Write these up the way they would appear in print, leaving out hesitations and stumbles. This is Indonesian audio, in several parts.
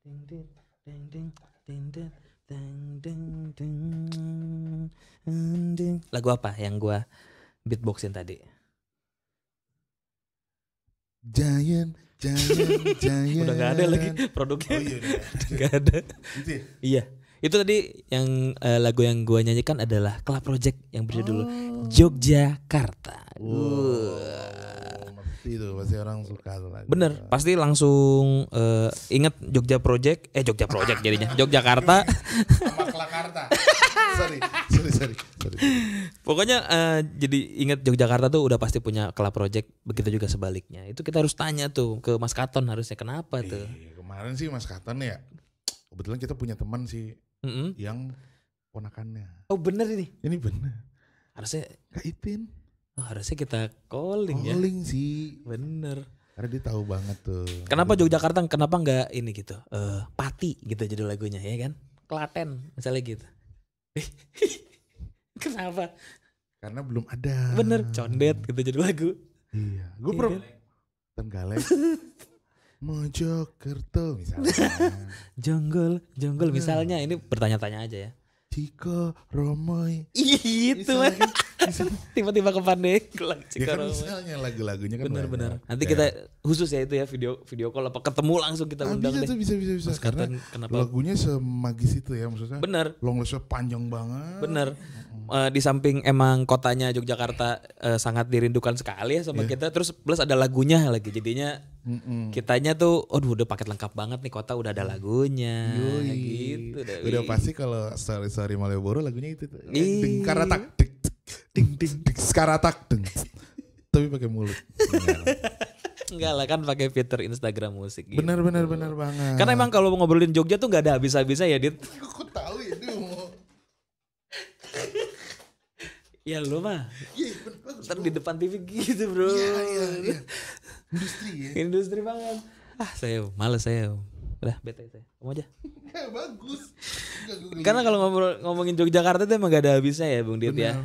Ding ding ding ding ding ding ding ding ding ding. Lagu apa yang gua beatboxin tadi? Giant. Udah gak ada lagi produknya. Oh iya udah. Gak ada. Gitu ya? Iya. Itu tadi yang lagu yang gua nyanyikan adalah Club Project yang berjudul Oh. Yogyakarta. Ngerti tuh, pasti orang suka tuh lagu. Bener, pasti langsung inget Jogja Project jadinya Yogyakarta. Sama Klakarta. sorry. Pokoknya jadi inget Yogyakarta tuh udah pasti punya Club Project. Begitu juga sebaliknya. Itu kita harus tanya tuh ke Mas Katon harusnya kenapa tuh. Kemarin sih Mas Katon ya, kebetulan kita punya teman sih yang ponakannya. Oh bener ini. Ini bener. Harusnya Kak Ipin. harusnya kita calling ya. Calling sih. Bener. Karena dia tahu banget tuh. Kenapa Yogyakarta? Kenapa nggak ini gitu? Pati gitu judul lagunya ya kan? Klaten misalnya gitu. Kenapa? Karena belum ada. Bener, condet gitu judul lagu. Iya. Gue Iya pernah kan? Tenggalek. Mojokerto misalnya. Jonggol misalnya ini bertanya-tanya aja ya. Ciko Romoy. Itu kan. Tiba-tiba ke Pandeglang. Ya kan misalnya lagu-lagunya kan Bener. banyak. Nanti kita khusus ya itu ya video call apa ketemu langsung kita undang bisa deh. tuh, bisa. Mas Karena Katon, kenapa? lagunya semagis itu ya maksudnya. Bener. Long listnya panjang banget. Bener. Di samping emang kotanya Yogyakarta sangat dirindukan sekali ya sama kita. Terus plus ada lagunya lagi. Jadinya kitanya tuh udah paket lengkap banget nih, kota udah ada lagunya. Gitu. Udah pasti kalau story Malioboro lagunya itu tuh. Ih. Ding karatak ding skaratak ding. Tapi pakai mulut. Enggak lah kan pakai fitur Instagram musik gitu. Benar banget. Karena emang kalau ngobrolin Jogja tuh nggak ada habis-habisnya ya, Dit. Aku tahu ya dia mau. Ya lu mah. Iya, bagus. Ntar di depan TV gitu, Bro. Iya. Industri ya. Industri banget. Saya males saya. Udah bete saya. Kamu aja. Ya, bagus. Karena kalau ngomongin Yogyakarta itu emang gak ada habisnya ya Bung Dit ya.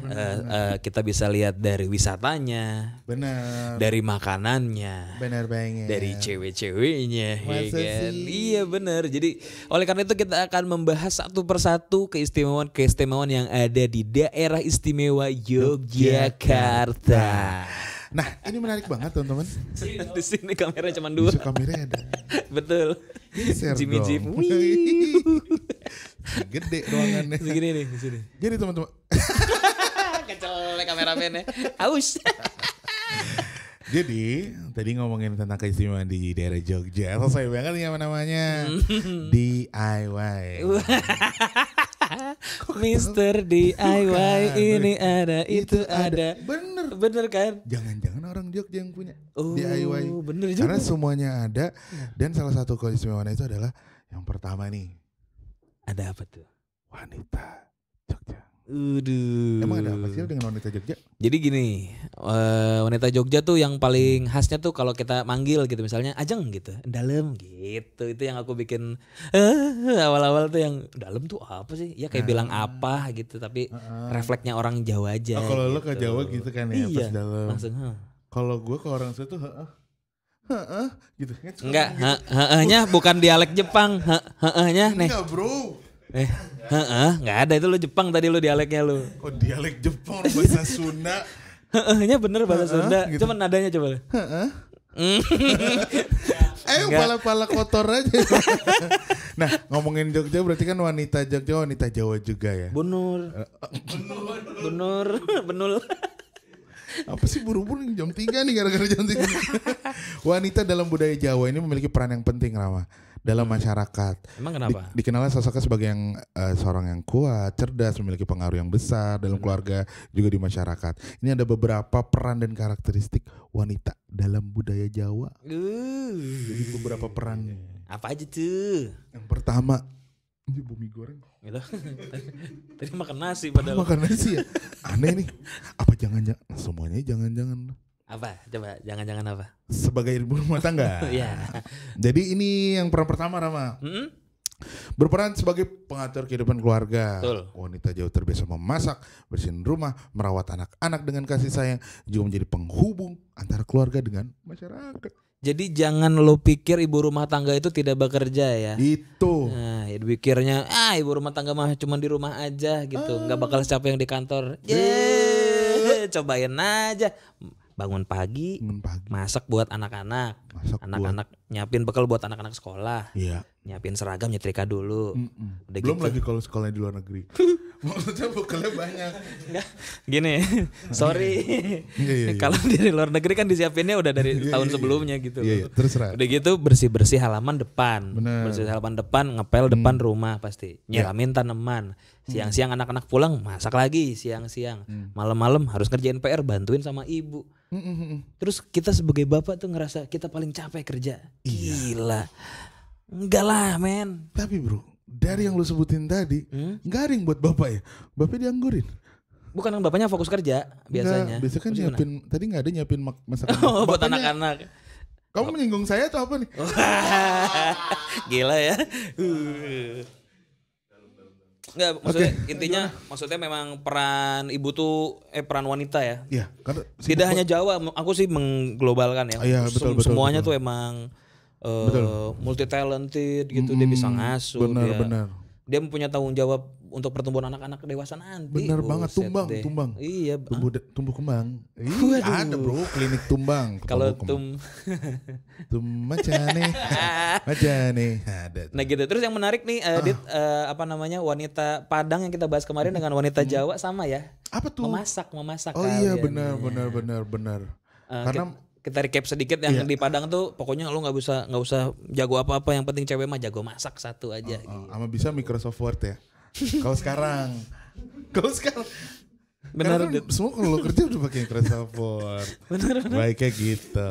Kita bisa lihat dari wisatanya. Benar. Dari makanannya. Benar banget. Dari cewek-ceweknya. Ya Masa kan? sih? Iya benar. Jadi oleh karena itu kita akan membahas satu persatu keistimewaan yang ada di daerah istimewa Yogyakarta. Nah, ini menarik banget teman-teman. Di sini kamera cuma dua. Bisa kameranya ada. Betul. Geser Jimmy dong. Jeep. Gede ruangannya. Segini nih di sini. Jadi teman-teman. Kecelek kameramen ya. Aus. Jadi tadi ngomongin tentang keistimewaan di daerah Jogja. Selesai banget nih apa namanya. DIY. Mister DIY ini ada itu ada. Bener kan? Jangan-jangan orang Jogja yang punya Oh, DIY. bener juga. Karena semuanya ada. Dan salah satu keistimewaan itu adalah yang pertama nih. Ada apa tuh? Wanita Jogja. Udah. Emang ada apa sih dengan wanita Jogja? Jadi gini, wanita Jogja tuh yang paling khasnya tuh kalau kita manggil gitu misalnya Ajeng gitu, dalam gitu. Itu yang aku bikin awal-awal tuh yang dalam tuh apa sih? Ya kayak bilang apa gitu tapi refleksnya orang Jawa aja. Oh, kalau gitu. lo ke Jawa gitu kan ya Iya, pas dalam. langsung Kalau gue ke orang situ gitu. Enggak, nya bukan dialek Jepang, nya nih. Enggak bro. Enggak ada itu lo Jepang tadi lo dialeknya lo. Oh dialek Jepang bahasa Sunda. Nya bener bahasa Sunda. gitu. Coba nadanya coba. Ayo pala-pala kotor aja. Nah ngomongin Jogja berarti kan wanita Jogja wanita Jawa juga ya. Benur. Apa sih buru-buru nih jam 3 nih gara-gara jam 3. Wanita dalam budaya Jawa ini memiliki peran yang penting Rama dalam masyarakat. Emang kenapa? Dikenalnya sosoknya sebagai yang seorang yang kuat, cerdas, memiliki pengaruh yang besar dalam keluarga juga di masyarakat. Ini ada beberapa peran dan karakteristik wanita dalam budaya Jawa. Jadi beberapa perannya. Apa aja tuh? Yang pertama, ini bumi goreng. Gitu. Tadi makan nasi padahal. Makan nasi ya? Aneh nih. Apa jangan-jangan? Semuanya jangan-jangan. Apa? Coba jangan-jangan apa? Sebagai ibu rumah tangga. Iya. Jadi ini yang peran pertama Rama. Berperan sebagai pengatur kehidupan keluarga. Betul. Wanita Jawa terbiasa memasak, bersihin rumah, merawat anak-anak dengan kasih sayang, juga menjadi penghubung antara keluarga dengan masyarakat. Jadi jangan lo pikir ibu rumah tangga itu tidak bekerja ya. Itu. Nah, ya dipikirnya ibu rumah tangga mah cuma di rumah aja gitu, nggak bakal capek yang di kantor. Cobain aja. Bangun pagi, masak buat anak-anak. Anak-anak nyiapin bekal buat anak-anak sekolah. Iya. Nyiapin seragam, nyetrika dulu. Udah Belum gitu. lagi kalau sekolahnya di luar negeri. Maksudnya bekalnya banyak. Gini, sorry. Iya. Kalau di luar negeri kan disiapinnya udah dari tahun sebelumnya gitu. Iya, terserah. Udah gitu bersih-bersih halaman depan. Bener. Bersih halaman depan, ngepel depan rumah pasti. Nyiramin tanaman. Siang-siang anak-anak pulang masak lagi siang-siang. Malam-malam harus ngerjain PR, bantuin sama ibu. Terus kita sebagai bapak tuh ngerasa kita paling capek kerja. Gila. Enggak lah men. Tapi bro, dari yang lu sebutin tadi, nggak ada yang buat bapak ya? Bapak dianggurin. Bukan kan bapaknya fokus kerja biasanya. Biasanya kan nyiapin, tadi nggak ada nyiapin masakan. Oh, buat anak-anak. Kamu menyinggung saya atau apa nih? Gila ya. Enggak, maksudnya intinya maksudnya memang peran ibu tuh peran wanita ya. Iya, karena tidak hanya Jawa, aku sih mengglobalkan ya. Iya, betul, semuanya betul. tuh emang multi talented gitu, dia bisa ngasuh, benar. Dia punya tanggung jawab untuk pertumbuhan anak-anak dewasa nanti. Benar banget, tumbang. Iya, tumbuh kembang. Iya, ada bro, klinik tumbang. kalau macane ada. Nah gitu. Terus yang menarik nih, Dit, wanita Padang yang kita bahas kemarin dengan wanita Jawa sama ya. Apa tuh? Memasak. Oh iya, benar. Karena kita recap sedikit yang di Padang tuh pokoknya lo nggak usah jago apa-apa, yang penting cewek mah jago masak satu aja. Gitu. Sama bisa Microsoft Word ya. Kalau sekarang benar kan semua kalau kerja udah pakai Microsoft Word. Benar. Baiknya gitu.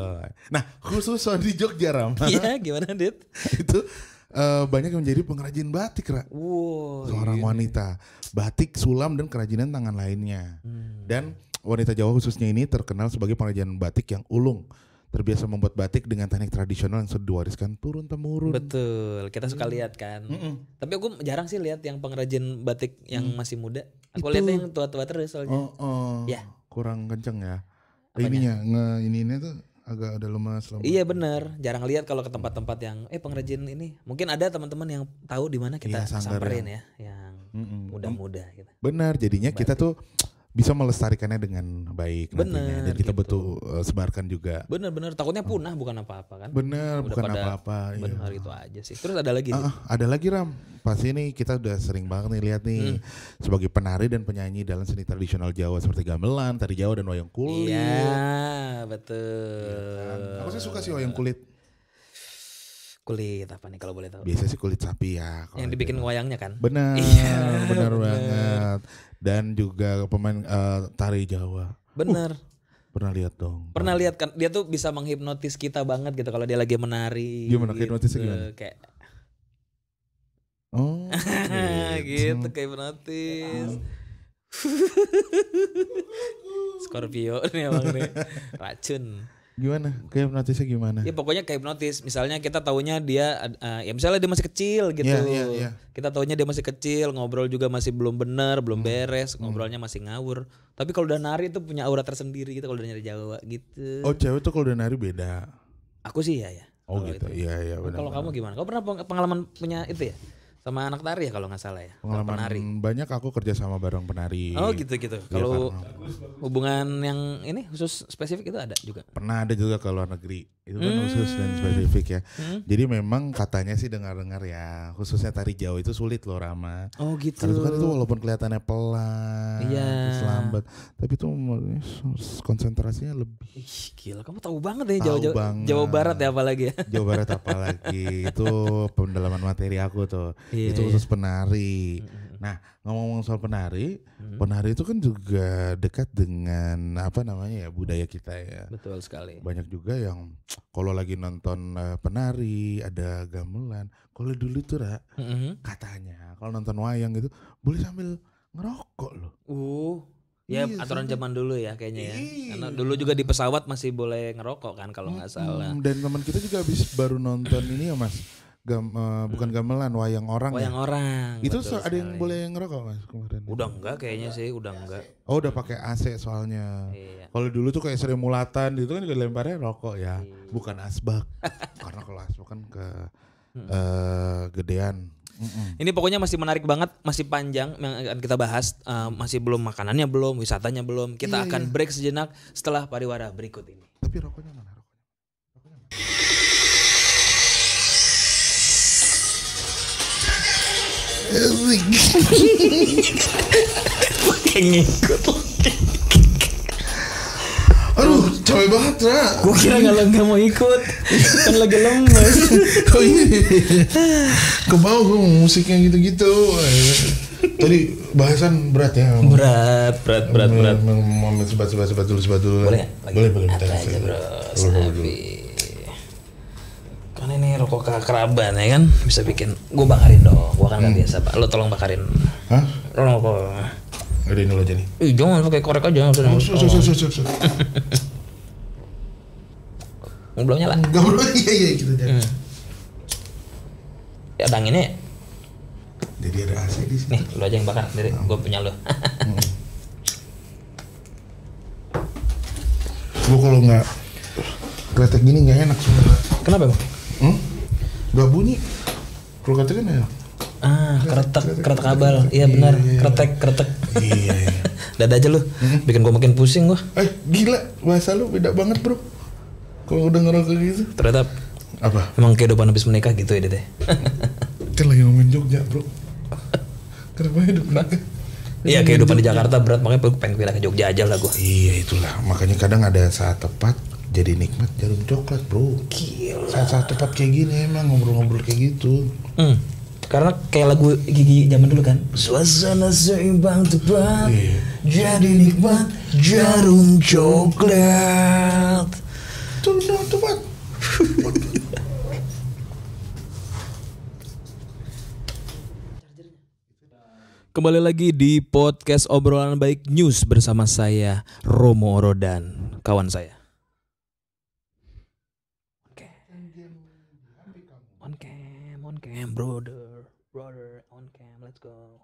Nah, khusus di Jogja Ram. Iya, gimana Dit? Itu banyak yang menjadi pengrajin batik, Ra. Wow, seorang wanita. Batik, sulam dan kerajinan tangan lainnya. Dan wanita Jawa khususnya ini terkenal sebagai pengrajin batik yang ulung. Terbiasa membuat batik dengan teknik tradisional yang sudah diwariskan turun-temurun. Betul, kita suka lihat kan. Tapi aku jarang sih lihat yang pengrajin batik yang masih muda. Aku lihatnya yang tua-tua terus soalnya. Ya. Kurang kenceng ya. Ininya tuh agak ada lemas. Iya benar, jarang lihat kalau ke tempat-tempat yang pengrajin ini. Mungkin ada teman-teman yang tahu di mana kita samperin ya, yang muda-muda gitu. Benar, jadinya kita tuh bisa melestarikannya dengan baik nantinya, dan kita betul sebarkan juga. Bener takutnya punah bukan apa-apa kan. Bener, bukan apa-apa. Benar itu aja sih. Terus ada lagi ada lagi Ram, pasti ini kita udah sering banget nih lihat nih sebagai penari dan penyanyi dalam seni tradisional Jawa seperti gamelan, tari Jawa dan wayang kulit. Iya betul ya kan? Aku sih suka sih wayang kulit. Kulit apa nih kalau boleh tahu? Biasanya sih kulit sapi ya. Yang dibikin wayangnya kan? Benar, benar banget. Dan juga pemain tari Jawa. Benar. Pernah lihat dong. Pernah lihat kan, dia tuh bisa menghipnotis kita banget gitu kalau dia lagi menari. Gimana hipnotisnya gimana? Kayak gitu kayak hipnotis. Scorpio nih emang nih. Racun. Gimana? Kayak hipnotisnya gimana? Ya pokoknya kayak hipnotis. Misalnya kita taunya dia ya misalnya dia masih kecil gitu. Iya. Kita taunya dia masih kecil, ngobrol juga masih belum benar, belum beres, ngobrolnya masih ngawur. Tapi kalau udah nari tuh punya aura tersendiri gitu kalau udah nari Jawa gitu. Oh, cewek tuh kalau udah nari beda. Aku sih ya. Oh gitu. Iya benar. Kalau kamu gimana? Kau pernah pengalaman punya itu ya? Sama anak tari ya kalau nggak salah ya. Pengalaman penari. Banyak aku kerja sama bareng penari. Oh gitu. Kalau hubungan yang ini khusus spesifik itu ada juga. Pernah ada juga ke luar negeri. Itu kan khusus dan spesifik ya. Jadi memang katanya sih dengar-dengar ya, khususnya tari Jawa itu sulit loh Rama. Oh gitu. Karena itu kan itu walaupun kelihatannya pelan, terus lambat, tapi itu konsentrasinya lebih. Ih, gila, kamu tahu banget ya Jawa Barat ya apalagi ya. Jawa Barat apalagi itu pendalaman materi aku tuh. Itu khusus penari. Nah, ngomong-ngomong soal penari, penari itu kan juga dekat dengan apa namanya ya, budaya kita ya. Betul sekali. Banyak juga yang kalau lagi nonton penari, ada gamelan. Kalau dulu tuh katanya kalau nonton wayang gitu boleh sambil ngerokok loh. Ya aturan zaman dulu ya kayaknya ya. Karena dulu juga di pesawat masih boleh ngerokok kan kalau nggak salah. Dan teman kita juga habis baru nonton ini ya Mas, bukan gamelan, wayang orang. Wayang orang. Itu betul ada yang sekali. boleh ngerokok Mas kemarin? Udah enggak kayaknya sih, udah enggak. Oh udah pakai AC soalnya. Iya. Kalau dulu tuh kayak Sri Mulatan gitu kan lemparnya rokok ya, bukan asbak. Karena kalau asbak kan gedean. Ini pokoknya masih menarik banget, masih panjang yang akan kita bahas. Masih belum makanannya belum, wisatanya belum. Kita akan break sejenak setelah pariwara berikut ini. Tapi rokoknya mana? Ngikut. Aduh, capek banget Ra. Gue kira nggak mau ikut, kan lagi lemes. Oh iya, kebau gue musiknya gitu-gitu. Tadi bahasan berat ya. Berat. Mau sebat dulu. Boleh nggak? Boleh. Apa aja bro, sabi. Kan ini rokok keraban ya kan, bisa bikin. Gue bakarin dong, gue kan nggak biasa pak. Lo tolong bakarin. Hah? Rokok. Ada ini lo aja nih. Jangan pakai korek aja. Siap. Belum nyala. Enggak bro, iya gitu aja. Ya ada anginnya. Jadi ada AC di sini. Nih, lu aja yang bakar sendiri. Gue punya lo. Gue kalau nggak kretek gini nggak enak sebenarnya. Kenapa bang? Gak bunyi. Kalau kretek kan enak. Kretek abal. Iya benar. Kretek. Iya. Dada aja lu. Bikin gue makin pusing gue. Gila, bahasa lu beda banget bro. Kalau udah ngerokok gitu. Ternyata Apa? emang kehidupan habis menikah gitu ya deh. Kan lagi ngomongin Jogja bro. Kenapa hidup menikah? Iya kehidupan di Jakarta berat, makanya gue pengen pindah ke Jogja aja lah gue. Iya itulah, makanya kadang ada saat tepat jadi nikmat jarum coklat bro. Gila. Saat tepat kayak gini emang ngobrol-ngobrol kayak gitu. Karena kayak lagu Gigi zaman dulu kan. Suasana seimbang tepat, jadi nikmat jarum coklat. Tepat. Kembali lagi di podcast Obrolan Baik News bersama saya Romo Orodan, kawan saya. On cam, brother, on cam, let's go.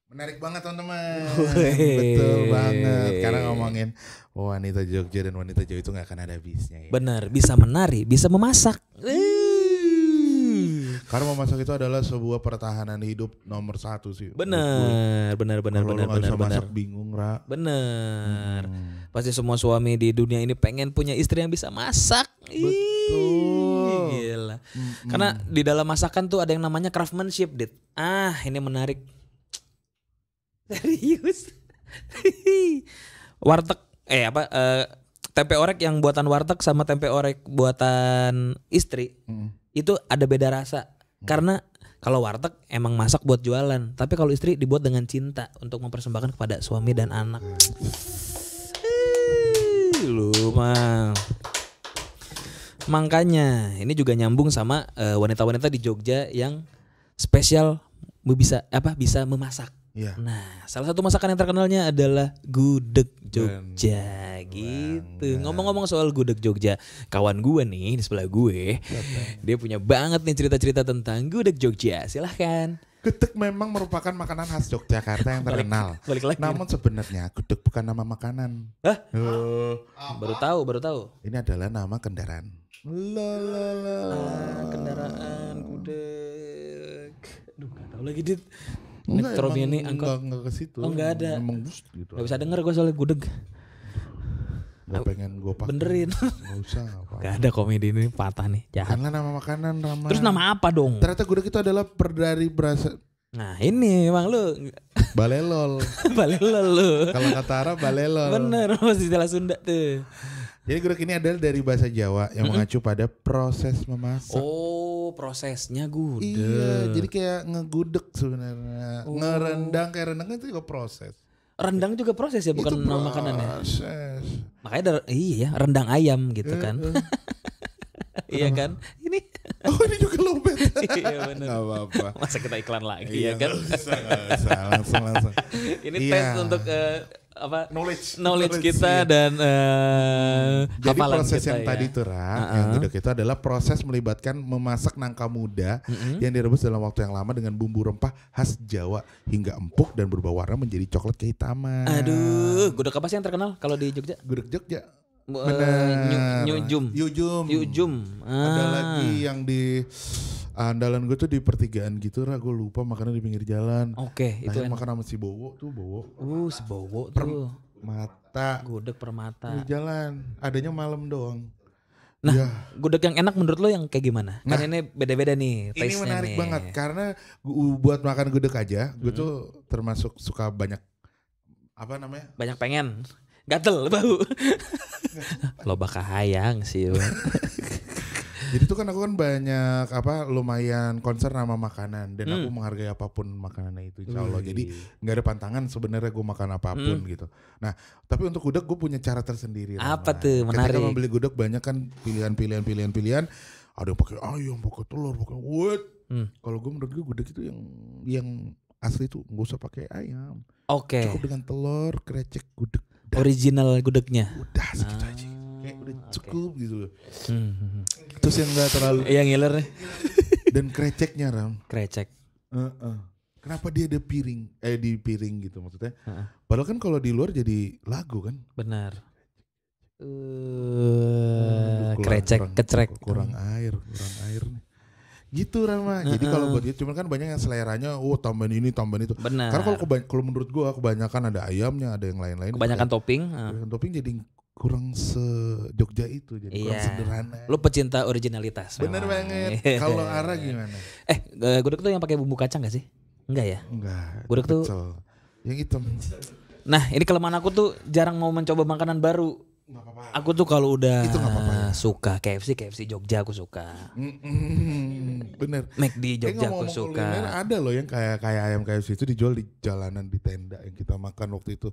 Menarik banget teman-teman. Betul banget. Karena ngomongin wanita Jogja dan wanita Jawa itu gak akan ada habisnya ya. Benar, bisa menari, bisa memasak. Karena memasak itu adalah sebuah pertahanan hidup nomor 1 sih. Benar. Kalau nggak bisa masak bingung Ra. Benar. Pasti semua suami di dunia ini pengen punya istri yang bisa masak. Betul. Gila. Karena di dalam masakan tuh ada yang namanya craftsmanship, Dit. Ini menarik. Serius. Warteg tempe orek yang buatan warteg sama tempe orek buatan istri itu ada beda rasa. Karena kalau warteg emang masak buat jualan, tapi kalau istri dibuat dengan cinta untuk mempersembahkan kepada suami dan anak. Lu mah. Makanya ini juga nyambung sama wanita-wanita di Jogja yang spesial bisa memasak. Iya. Nah, salah satu masakan yang terkenalnya adalah gudeg Jogja gitu. Ngomong-ngomong soal gudeg Jogja, kawan gue nih di sebelah gue, dia punya banget nih cerita-cerita tentang gudeg Jogja. Silahkan. Gudeg memang merupakan makanan khas Yogyakarta yang terkenal. Balik lagi. Namun sebenarnya gudeg bukan nama makanan. Hah? Baru tahu. Ini adalah nama kendaraan. Kendaraan gudeg. Aduh, gak tahu lagi Dit. Enggak, ini angkot. Enggak ke situ. Oh, enggak ada. Emang bus gitu. Gak bisa denger gue soalnya gudeg. Gak pengen gue pakai. Benerin. Gak usah. Gak ada komedi ini patah nih. Jahat. Karena nama makanan Rama. Terus nama apa dong? Ternyata gudeg itu adalah dari berasa. Nah ini emang lu Balelol. Balelol lu. Kalau kata Arab balelol. Bener, masih istilah Sunda tuh. Jadi gudeg ini adalah dari bahasa Jawa yang mengacu pada proses memasak. Oh, prosesnya gudeg. Iya, jadi kayak ngegudeg sebenarnya. Ngerendang kayak rendang kan itu juga proses. Rendang juga proses ya, bukan nama makanan ya. Proses. Makanya iya rendang ayam gitu kan. Iya kan? Ini. Oh ini juga lobet. Iya benar. Gak apa-apa. Masa kita iklan lagi Iya, ya kan? Gak usah. Langsung. Ini tes untuk knowledge kita iya. dan Jadi hafalan proses kita yang tadi tuh yang gudeg itu adalah proses melibatkan memasak nangka muda yang direbus dalam waktu yang lama dengan bumbu rempah khas Jawa hingga empuk dan berubah warna menjadi coklat kehitaman. Aduh, gudeg apa sih yang terkenal kalau di Jogja? Gudeg Jogja. Yujum. Ada lagi yang di andalan gue tuh di pertigaan gitu, gue lupa makannya di pinggir jalan. Oke, itu makan sama si Bowo tuh, si Bowo tuh. Permata. Gudeg Permata. Di jalan, adanya malam doang. Nah, ya. Gudeg yang enak menurut lo yang kayak gimana? Kan ini beda-beda nih taste-nya. Ini menarik banget karena buat makan gudeg aja, gue tuh termasuk suka banyak banyak pengen. Gatel bau. Loba kahayang sih. Jadi tuh kan aku kan banyak lumayan concern sama makanan dan aku menghargai apapun makanannya itu insya Allah. Jadi nggak ada pantangan sebenarnya gue makan apapun gitu. Nah tapi untuk gudeg gue punya cara tersendiri. Apa tuh menarik? Ketika membeli gudeg banyak kan pilihan. Ada yang pakai ayam, pakai telur, pakai what? Kalau gue menurut gue gudeg itu yang asli tuh nggak usah pakai ayam. Oke. Cukup dengan telur, krecek, gudeg. Original gudegnya. Udah segitu aja. Kayak udah cukup gitu. Terus yang gak terlalu yang ngiler nih. Dan kreceknya Krecek. Kenapa dia ada di piring gitu maksudnya. Padahal kan kalau di luar jadi lagu kan. Benar. Krecek kecrek. Kurang air nih. Gitu Rama. Jadi kalau buat dia cuman kan banyak yang seleranya tambahin ini tambahin itu. Benar. Karena kalau menurut gua kebanyakan ada ayamnya, ada yang lain-lain. Kebanyakan topping. Topping jadi kurang se-Jogja itu, jadi kurang sederhana. Lu pecinta originalitas. Bener banget. Kalau Ara gimana? Gudeg tuh yang pakai bumbu kacang gak sih? Enggak ya? Enggak. Gudeg tuh yang hitam. Nah, ini kelemahan aku tuh jarang mau mencoba makanan baru. Gak apa-apa. Aku tuh kalau udah itu gak apa-apa, ya? Suka KFC Jogja aku suka. Bener. McD Jogja aku suka. Ada loh yang kayak ayam KFC itu dijual di jalanan di tenda yang kita makan waktu itu.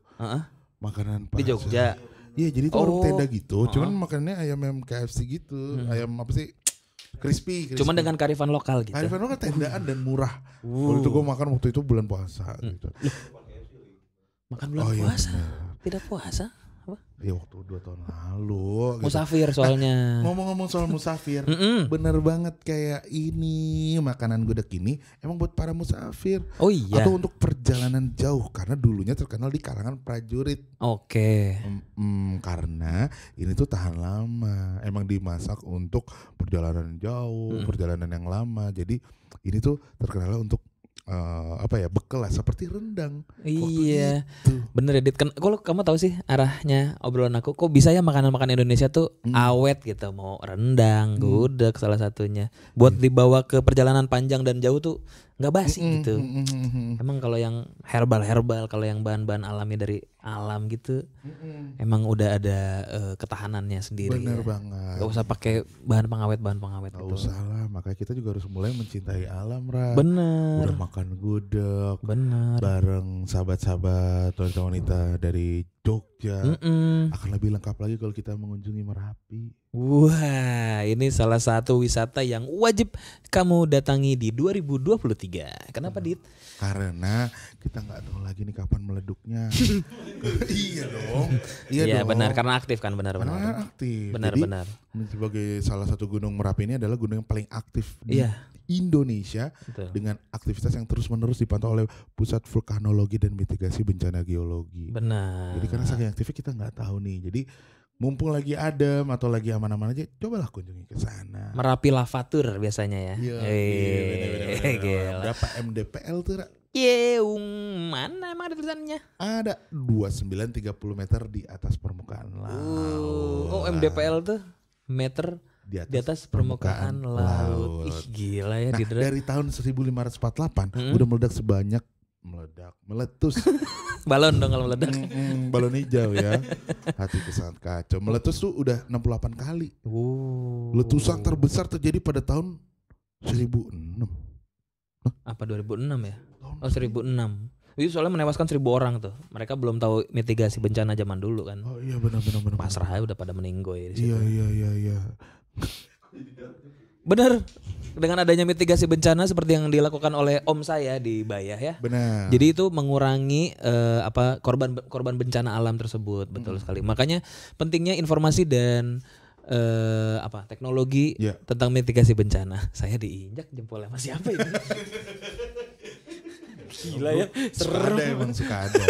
Makanan di Jogja. Iya, jadi itu warung tenda gitu. Cuman makannya ayam KFC gitu. Ayam apa sih? Crispy. Cuman dengan kearifan lokal gitu. Kearifan lokal tendaan dan murah. Waktu itu gue makan waktu itu bulan puasa gitu. Makan bulan puasa? Bener. Tidak puasa? Apa? Ya waktu 2 tahun lalu. Musafir gitu. Soalnya. Ngomong-ngomong soal musafir, bener banget kayak ini makanan gudeg ini emang buat para musafir. Oh iya. Atau untuk perjalanan jauh karena dulunya terkenal di kalangan prajurit. Oke. Karena ini tuh tahan lama, emang dimasak untuk perjalanan jauh, perjalanan yang lama. Jadi ini tuh terkenal untuk bekal lah seperti rendang. Iya, bener Edit. Kalau kamu tahu sih arahnya obrolan aku, kok bisa ya makanan-makanan Indonesia tuh awet gitu, mau rendang, gudeg salah satunya, buat dibawa ke perjalanan panjang dan jauh tuh nggak basi gitu. Emang kalau yang herbal, kalau yang bahan-bahan alami dari alam gitu, emang udah ada ketahanannya sendiri. Bener ya. banget. Gak usah pakai bahan pengawet Gak gitu. usah lah, makanya kita juga harus mulai mencintai alam, Ra. Bener. Udah makan gudeg, bener, bareng sahabat-sahabat wanita dari Jogja. Akan lebih lengkap lagi kalau kita mengunjungi Merapi. Wah, ini salah satu wisata yang wajib kamu datangi di 2023. Kenapa, Dit? Karena kita nggak tahu lagi nih kapan meleduknya. Iya dong. Iya benar, karena aktif kan, benar. Karena aktif. Benar. Sebagai salah satu gunung Merapi ini adalah gunung yang paling aktif di Indonesia. Betul. Dengan aktivitas yang terus-menerus dipantau oleh Pusat Vulkanologi dan Mitigasi Bencana Geologi. Benar. Jadi karena saking aktifnya kita nggak tahu nih. Jadi mumpung lagi adem atau lagi aman-aman aja, cobalah kunjungi ke sana. Merapi Lavatur biasanya ya. Iya. Berapa MDPL tuh, Ra? Mana emang ada tulisannya? Ada 2930 meter di atas permukaan laut. MDPL tuh meter di atas permukaan laut. Ih, gila ya, Didra. Dari tahun 1548 udah meletus. Balon dong kalau meledak. Balon hijau ya. Hatiku sangat kacau. Meletus tuh udah 68 kali. Letusan terbesar terjadi pada tahun 1006. Apa 2006 ya? 1006. Itu soalnya menewaskan 1000 orang tuh. Mereka belum tahu mitigasi bencana zaman dulu kan. Oh iya benar. Pasrah aja udah pada meninggoy di situ. Iya. Bener. dengan adanya mitigasi bencana seperti yang dilakukan oleh om saya di Bayah ya. Benar. Jadi itu mengurangi korban bencana alam tersebut, betul sekali. Makanya pentingnya informasi dan teknologi tentang mitigasi bencana. Saya diinjak jempolnya masih apa ini? Gila ya, Suka ada emang suka ada.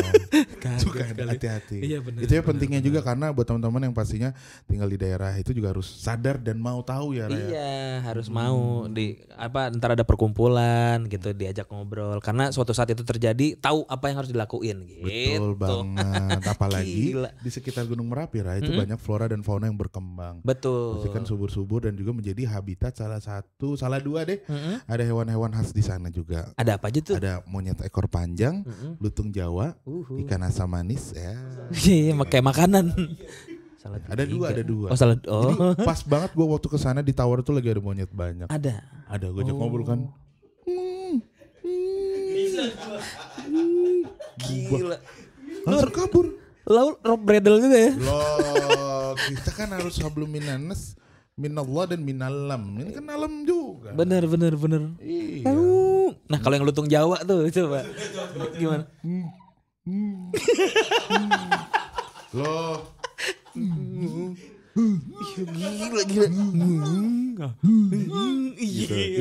Suka ada, hati-hati. Iya, bener, itu ya pentingnya juga karena buat teman-teman yang pastinya tinggal di daerah itu juga harus sadar dan mau tahu ya Raya. Iya, harus mau ntar ada perkumpulan gitu, diajak ngobrol karena suatu saat itu terjadi tahu apa yang harus dilakuin gitu. Betul banget. Apalagi Gila. di sekitar Gunung Merapi Raya itu banyak flora dan fauna yang berkembang. Betul. Pasti kan subur-subur dan juga menjadi habitat salah dua deh. Ada hewan-hewan khas di sana juga. Ada apa aja tuh? Ada monyet ekor panjang, lutung Jawa, ikan asam manis ya. Iya, kayak makanan. Ada dua. Oh, salah. Jadi pas banget gue waktu kesana di tower itu lagi ada monyet banyak. Ada. Gue ajak ngobrol kan. Gila. Langsung kabur. Lalu Rob Bradle juga ya? Loh, kita kan harus hablum minanas, minallah dan minalam. Ini kan alam juga. Bener. Iya. Nah kalau yang lutung Jawa tuh coba gimana? Loh. Gila.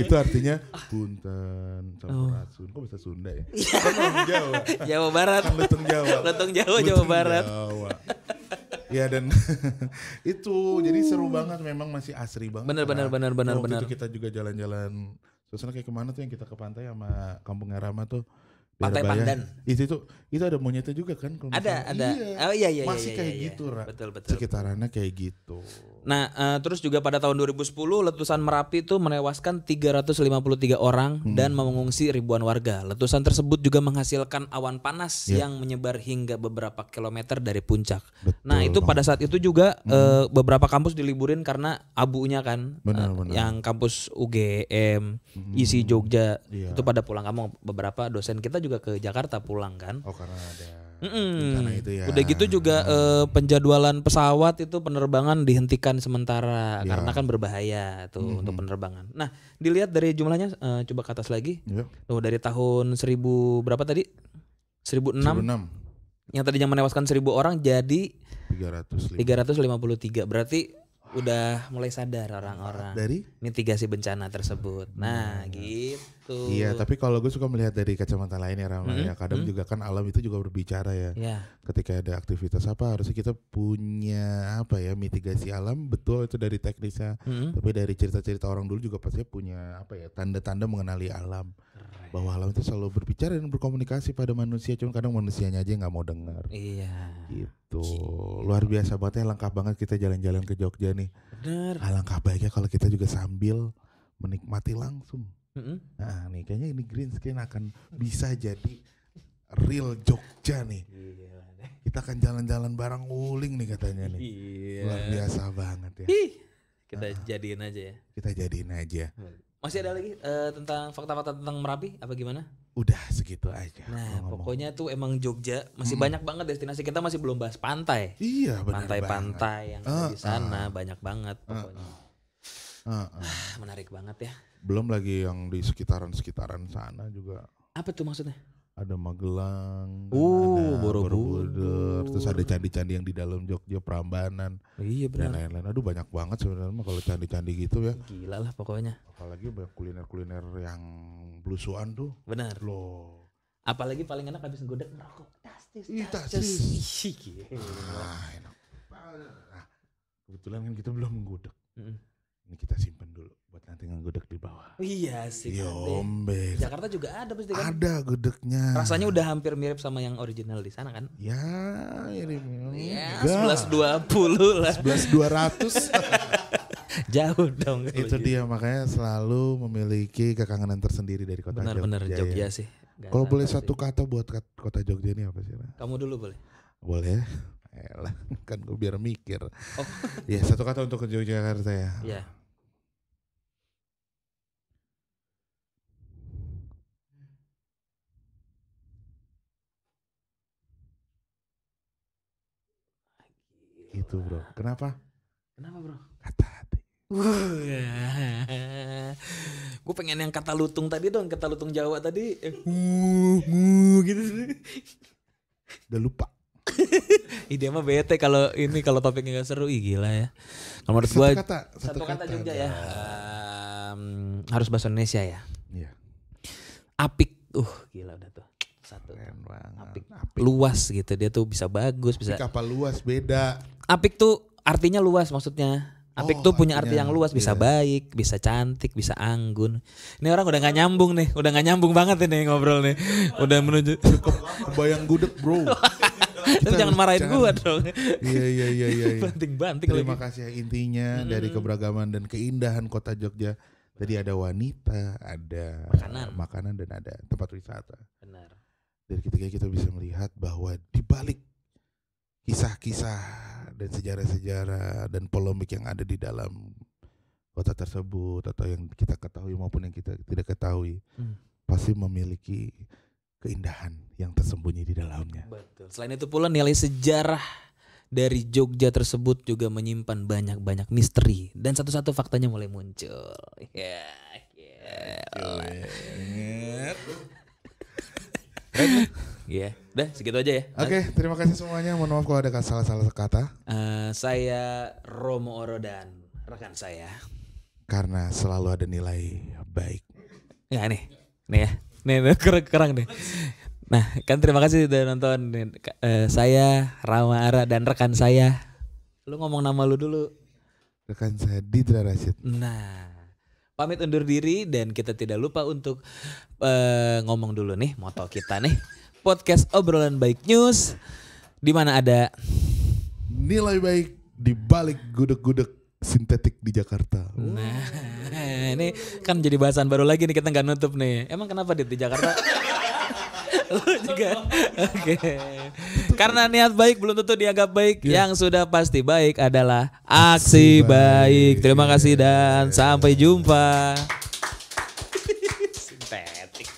Itu artinya punten sampurasun. Kok bisa Sunda ya? Kan orang Jawa. Jawa Barat. Kan lutung Jawa. Lutung Jawa, Jawa Barat. Jawa. Ya dan itu jadi seru banget, memang masih asri banget. Bener. Waktu itu kita juga jalan-jalan. Suasana kayak kemana tuh yang kita ke pantai sama Kampung Rama tuh. Pantai Pandan. Itu ada monyetnya juga kan? Ada. Iya. Oh iya. Masih kayak iya. gitu, Ra. Betul. Sekitarannya kayak gitu. Nah, terus juga pada tahun 2010 letusan Merapi itu menewaskan 353 orang dan mengungsi ribuan warga. Letusan tersebut juga menghasilkan awan panas yang menyebar hingga beberapa kilometer dari puncak. Betul Nah, itu pada saat itu juga beberapa kampus diliburin karena abunya kan. Benar. Yang kampus UGM, ISI Jogja Iya. itu pada pulang kampung. Beberapa dosen kita juga ke Jakarta pulang kan. Oh, karena ada bencana itu ya. Udah gitu juga penjadwalan pesawat itu penerbangan dihentikan sementara karena kan berbahaya tuh untuk penerbangan. Nah, dilihat dari jumlahnya coba ke atas lagi. Tuh dari tahun 1000 berapa tadi? 1006. Yang tadinya menewaskan 1000 orang jadi 353. Berarti udah mulai sadar orang-orang dari mitigasi bencana tersebut. Nah, gitu. Iya, tapi kalau gue suka melihat dari kacamata lain ya Rama, ya kadang juga kan alam itu juga berbicara ya. Ketika ada aktivitas apa harusnya kita punya mitigasi alam, betul itu dari teknisnya. Tapi dari cerita-cerita orang dulu juga pasti punya tanda-tanda mengenali alam. Bahwa alam itu selalu berbicara dan berkomunikasi pada manusia, cuma kadang manusianya aja nggak mau dengar. Iya. Gitu. Luar biasa banget ya, lengkap banget kita jalan-jalan ke Jogja nih. Bener. Alangkah baiknya kalau kita juga sambil menikmati langsung. Nah nih kayaknya ini green screen akan bisa jadi real Jogja nih. Kita akan jalan-jalan bareng Wuling nih katanya nih. Luar biasa banget ya. Kita jadiin aja ya. Kita jadiin aja. Masih ada lagi tentang fakta-fakta tentang Merapi apa gimana? Udah segitu aja. Nah pokoknya tuh emang Jogja masih banyak banget destinasi, kita masih belum bahas pantai. Iya benar. Pantai-pantai yang ada di sana banyak banget pokoknya. Menarik banget ya. Belum lagi yang di sekitaran sana juga. Apa tuh maksudnya? Ada Magelang, ada Borobudur, terus ada candi-candi yang di dalam Jogja, Prambanan, iya dan benar. lain-lain. Aduh banyak banget sebenarnya kalau candi-candi gitu ya. Gila lah pokoknya. Apalagi banyak kuliner-kuliner yang belusuan tuh. Benar. Loh. Apalagi paling enak habis nggodek ngerokok. Tastis. Enak. Nah, kebetulan kan kita belum menggudeg. Ini kita simpen dulu buat nanti ngegudeg di bawah. Iya sih. Yombek. Jakarta juga ada pasti kan? Ada gudegnya. Rasanya udah hampir mirip sama yang original di sana kan? Ya, ya 11.20 lah. 11.200. Jauh dong. Itu dia, makanya selalu memiliki kekangenan tersendiri dari kota Jogja. Benar-benar Jogja sih. Kalau boleh satu kata buat kota Jogja ini apa sih? Kamu dulu boleh. Boleh. Elah, kan gue biar mikir. Ya, satu kata untuk ke Yogyakarta ya. Iya. Gitu bro. Kenapa? Kenapa bro? Kata hati. Gue pengen yang kata lutung tadi dong, kata lutung Jawa tadi. Gitu. Udah lupa. Dia mah bete kalau topiknya gak seru. Ih gila ya. Kalau menurut gue satu kata Jogja ya. Harus bahasa Indonesia ya. Iya. Apik. Gila udah tuh. Satu. Apik. Luas gitu. Dia tuh bisa bagus, bisa. Apik apa luas beda. Apik tuh artinya luas maksudnya. Apik tuh punya arti yang luas, bisa baik, bisa cantik, bisa anggun. Ini orang udah gak nyambung nih, udah gak nyambung banget ini ngobrol nih. Udah menuju. Bayang gudeg bro. Tapi jangan marahin gue dong. Iya. Banting-banting lagi. Terima kasih ya, intinya dari keberagaman dan keindahan kota Jogja. Tadi ada wanita, ada makanan dan ada tempat wisata. Benar. Dari ketika kita bisa melihat bahwa di balik kisah-kisah dan sejarah-sejarah dan polemik yang ada di dalam kota tersebut atau yang kita ketahui maupun yang kita tidak ketahui pasti memiliki keindahan yang tersembunyi di dalamnya. Betul. Selain itu pula nilai sejarah dari Jogja tersebut juga menyimpan banyak-banyak misteri dan satu-satu faktanya mulai muncul. Udah segitu aja ya. Oke, terima kasih semuanya. Mohon maaf kalau ada salah-salah kata. Saya Romo Oro dan rekan saya. Karena selalu ada nilai baik. Ya nih ya. Nih kerang nih. Nah kan terima kasih udah nonton. Saya Rama Ara dan rekan saya. Lu ngomong nama lu dulu. Rekan saya Didra Rashid. Nah pamit undur diri dan kita tidak lupa untuk ngomong dulu nih moto kita nih. Podcast obrolan baik news. Di mana ada nilai baik di balik gudeg-gudeg sintetik di Jakarta. Nah ini kan jadi bahasan baru lagi nih, kita gak nutup nih. Emang kenapa di Jakarta? Lu juga. Oke. Karena niat baik belum tentu dianggap baik. Yang sudah pasti baik adalah aksi baik. Terima kasih dan sampai jumpa. Sintetik.